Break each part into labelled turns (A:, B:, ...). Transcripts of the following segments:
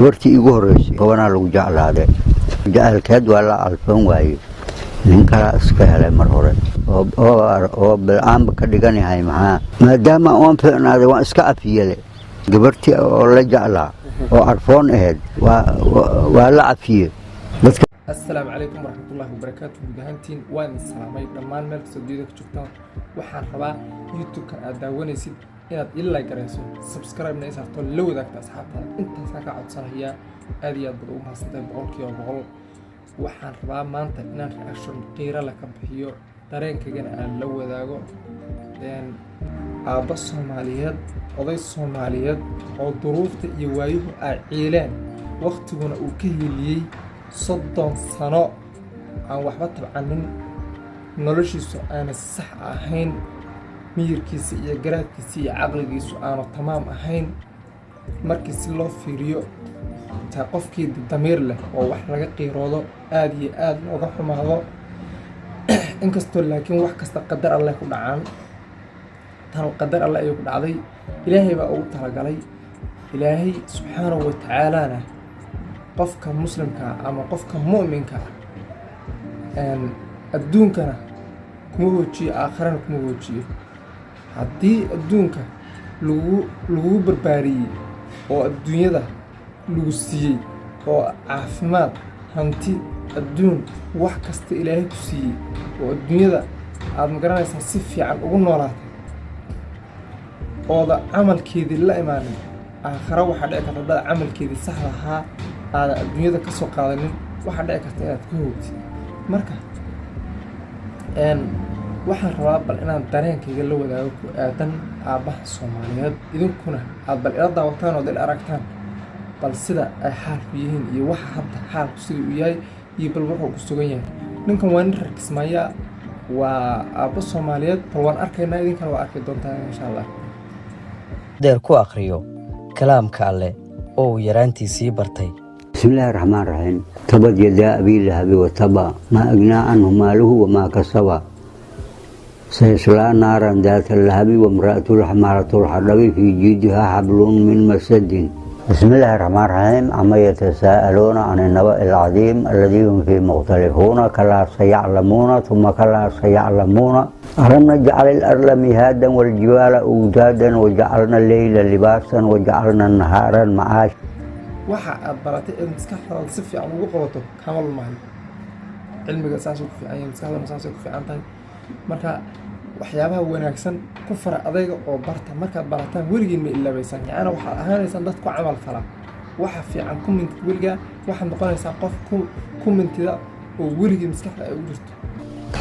A: gabartii igu horeysay gabanaa lagu jeclaaday jacaylkeed waa la alfan waayey nin kala iska helay mar hore oo bil'aanba ka dhigan yahay maxaa maadaama oon fiicnaaday waan iska cafiyele gabartii oo la jeclaa oo arfoon ahayd waa la cafiye.
B: السلام عليكم ورحمة الله وبركاته. مدهنتين وين السلامي دمان ملك سوديدك شفتان وحان ربا يوتيوب كان أداونيسيد إناد إلا يقرأسو سبسكرايب نيسارتو لو ذاك أصحابها انت ساكا عدسان هي آديات بدأوها سنتين بغولكي وبغول وحان ربا مانتا إنان رأشون قيرا لك بحيو دارين كيغان أن لو ذاكو لأن آبا الصوماليات وضي الصوماليات وظروفة يوايوه عيلان وقتنا وكهيلي صدّن سنة عن وحبة طبعاً نولشيسو أنا صح أهين مير كيسي يا جراد كيسي يا عقل كيسو أنا تمام أهين مركز الله في ريو تقف كيد الضمير له ووحنا قيراده آدي وضح هذا إنكستر لكن وحكست قدر الله يكون عام ترى قدر الله يكون عضي إلهي بقى ترى علي إلهي سبحانه وتعالى qofka muslimka ama qofka mu'minka adduunkana kuma hoojiyo aakhirana kuma hoojiyo haddii adduunka lagu barbaariyey oo adduunyada lagu siiyey oo caafimaad hanti adduun wax kasta ilaahay ku siiyey oo adduunyada aad magaranaysaa si fiican ugu noolaatay ooda camalkeedii la imaanin aakhira waxaa dhici karta dad camalkeedii saxda ahaa aad adduunyada ka soo qaadanin waxa dhici karta inaad ka hoogtid marka waxaan rabaa bal inaan dareenkayga la wadaago ku aadan aabbaha Soomaaliyeed idinkuna aad bal ila daawataan oo dil aragtaan bal sida ay xaalku yihiin iyo waxa hadda xaalku sida uu yahay iyo bal wuxuu ku sugan yahay ninkan waa nin reer Kismaayo waa aabba Soomaaliyeed bal waan arkaynaa idinkana waa arki doontaan insha Allah
C: deer ku akhriyo kalaamka Alle oo yaraantiisii bartay.
A: بسم الله الرحمن الرحيم تبت يدا أبي لهب وتب ما أغنى عنه ماله وما كسب سيصلى نارا ذات اللهب وامرأته حمالة الحطب في جيدها حبل من مسد. بسم الله الرحمن الرحيم عما يتساءلون عن النبأ العظيم الذي هم فيه مختلفون كلا سيعلمون ثم كلا سيعلمون ألم نجعل الأرض مهادا والجبال أوتادا وجعلنا الليل لباسا وجعلنا النهار معاشا.
B: waxa aad baratay in maskaxdaada si fiican ugu qabato kamal maahay cilmiga saas ku fiican yahay maskaxdaada saas ku fiican tahay marka waxyaabaha wanaagsan ku fara adayga oo barta markaad barataan weligiin ma ilaabaysan yaana waxa ahaanaysan dad ku camal fala waxa fiican comment weliga waxa noqonaysa qof ku mintida oo weligiin maskaxda ay u jirto.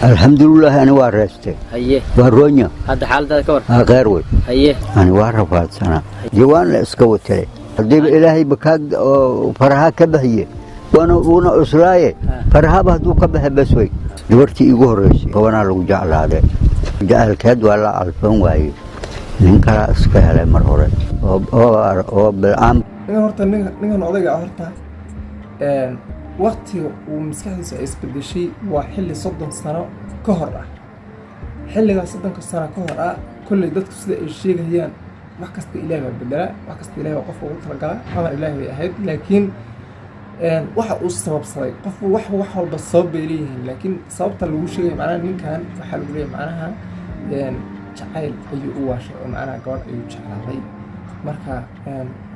A: الحمد لله أنا وارثته.
C: هيه.
A: وارونيا.
C: هذا حال ذا كور.
A: غير وي.
C: هيه.
A: أنا وارفات سنة. جوان لإسكوتلي. هدي إلهي بكاد فرها كبهية. وأنا أسراي. فرها بهدو كبه بسوي. دورتي إيجوريسي. وأنا لو جعل هذا. جعل كاد ولا ألفون واي. نكرا إسكهلا مرهورة. أو بالعام.
B: نحن هرتا نحن أضيق هرتا. وقتي ومسكحديسو ay isbedeshay waa xilli 30 sano ka hor ah xilliga 30 sano ka hor ah kulli dadku sida ay sheegayaan wax kasta Ilaahay bedela wax kasta Ilaahay qof ugu talagala ama Ilaahay ahayd laakiin waxa uu sababsaday qof wax walba sabab ay leeyihiin laakiin sababta lagu sheegay macnaha ninkan waxa lagu leeyahay macnaha jacayl ayuu u waashay oo macnaha gabadh ayuu jeclaaday marka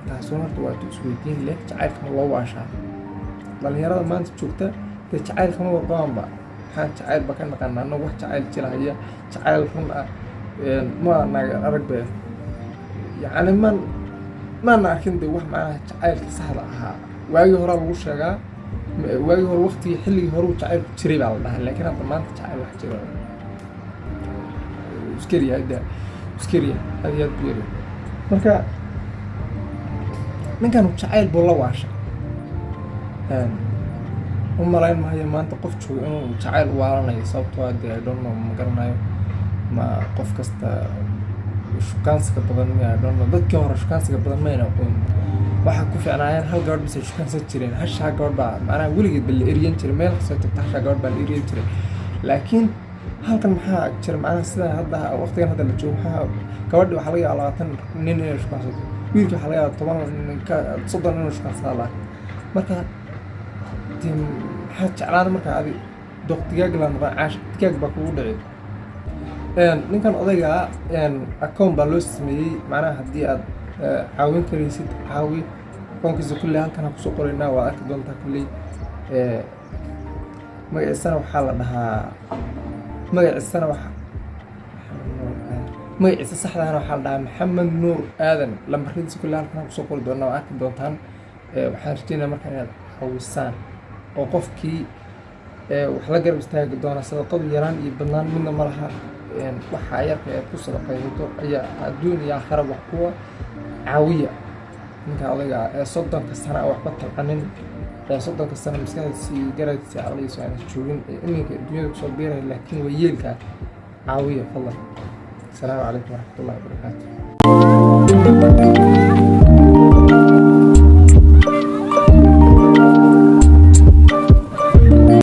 B: taasoo horta waa isweydiin leh jacaylka loo waashaa dhalinyarada maanta joogta ee jacaylka ma warqaanba waxaan jacayl ba ka naqaanaa wax jacayl jilaya jacayl run ah ma naga aragba yani man arkin wax macnaha jacaylka saxda ahaa waagi hore lagu sheegaa waagi hore waqtigii xilligii hore uu jacayl jiray baa la dhahay laakiin hadda maanta jacayl wax jira iskariya hadiyad biir marka ninkan jacayl buu la waashay umalayn maayo maanta qof jooga inuu jacayl waaranayo sababtoo ah I don't know ma garanayo ma qof kasta shukaansiga badan ma I don't know dadkii hore shukaansiga badan ma ayna aqoon waxa ku fiicnaayeen hal gabadh bis shukaansan jireen hasha gabadh baa macnaha weligeed bal eriyan jiray meel kasta tagta hasha gabadh baa eriyan jiray laakiin halkan maxaa jira macnaha sida hadda waqtigan hadda la joogo maxaa gabadh waxa laga yaabaa 20 nin inay shukaansato wiilka waxaa laga yaabaa 30 inuu shaqaysaa lahaa marka maxaad jeclaan markaa adi doq digaag la noqon caash digaag baa kugu dhici ninkan odayga account baa loo sameeyey macnaha haddii aad caawin karaysid caawi akoonkiisa kulley halkan aan kusoo qoraynaa waa arki doontaa kulley magaciisana waxaa la dhahaa magaciisa saxdaana waxaa la dhahaa maxamed nuur aadan lambaradiisa kulley halkan aan kusoo qori doonaa waa arki doontaan waxaan rajeynaya markaa inaad caawisaan oo qofkii wax la garab istaagi doona sadaqadu yaraan iyo badnaan midna ma laha waxa yarka aad ku sadaqaysato ayaa adduun iyo aakhira wax kuwa caawiya ninka odayga ee 30 sano waxba talqanin ee 30 sano maskaxdiisii garaadkiisii caqligiisa aan joogin iminka adduunyada kusoo biiray laakiin way yeelka caawiya fadlan. السلام عليكم ورحمة الله وبركاته.